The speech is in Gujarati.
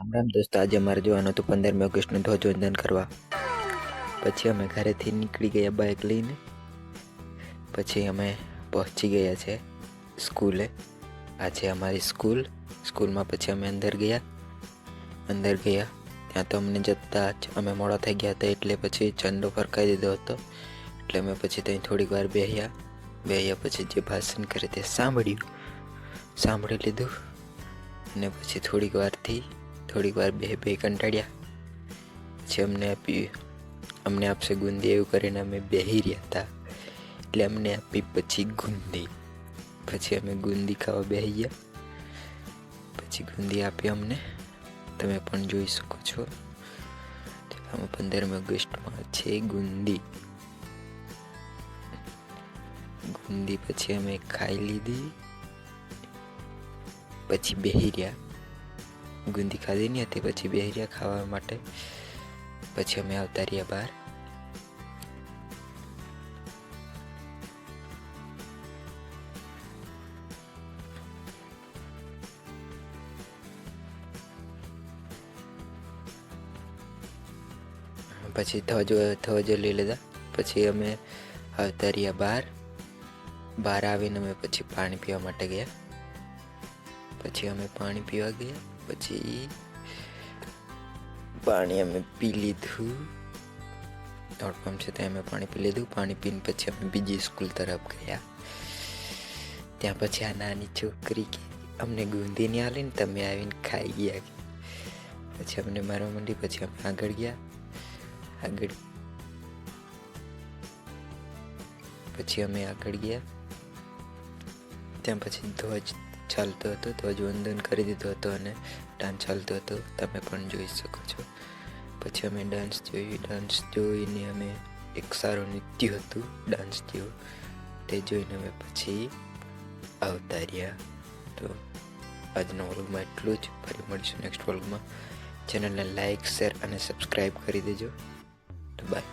રામ રામ દોસ્તો, આજે અમારે જવાનું હતું 15મી ઓગસ્ટનું ધ્વજવંદન કરવા. પછી અમે ઘરેથી નીકળી ગયા બાઇક લઈને. પછી અમે પહોંચી ગયા છે સ્કૂલે. આ છે અમારી સ્કૂલમાં. પછી અમે અંદર ગયા. ત્યાં તો અમને જતાં જ અમે મોડા થઈ ગયા હતા, એટલે પછી ઝંડો ફરકાવી દીધો હતો. એટલે અમે પછી ત્યાં થોડીક વાર બેહ્યા પછી જે ભાષણ કરે તે સાંભળી લીધું. અને પછી થોડીક વાર બે કંટાળ્યા. પછી અમને આપશે ગુંદી, એવું કરીને અમે બેહી રહ્યા હતા. એટલે અમને આપી પછી ગુંદી. પછી અમે ગુંદી ખાવા બેહી ગયા. પછી ગુંદી આપી અમને, તમે પણ જોઈ શકો છો. આમાં 15મી ઓગસ્ટમાં છે ગુંદી. પછી અમે ખાઈ લીધી. પછી બેહી રહ્યા. ગુંદી ખાધી નહીં હતી, પછી બેહી રહ્યા ખાવા માટે. પછી અમે આવતા રહ્યા બહાર. પછી ધ્વજો લઈ લીધા. પછી અમે આવતા રહ્યા બહાર આવીને અમે પછી પાણી પીવા માટે ગયા. પછી અમે પાણી પીવા ગયા. પછી પાણી અમે પી લીધું. પંપ છે ત્યાં અમે પાણી પી લીધું. પાણી પીને પછી અમે બીજી સ્કૂલ તરફ ગયા. ત્યાં પછી આ નાની છોકરી કે અમને ગુંદી નહીં આલી ને, તમે આવીને ખાઈ ગયા. પછી અમને મારવા માંડી. પછી અમે આગળ ગયા. ત્યાં પછી ધ્વજ ચાલતો હતો, ધ્વજવંદન કરી દીધો હતો અને ડાન્સ ચાલતો હતો, તમે પણ જોઈ શકો છો. પછી અમે ડાન્સ જોઈને અમે એક સારું નૃત્ય હતું ડાન્સ જેવું, તે જોઈને અમે પછી આવતા રહ્યા. તો આજના વ્લોગમાં એટલું જ. ફરી મળીશું નેક્સ્ટ વ્લોગમાં. ચેનલને લાઈક, શેર અને સબસ્ક્રાઈબ કરી દેજો. તો બાય.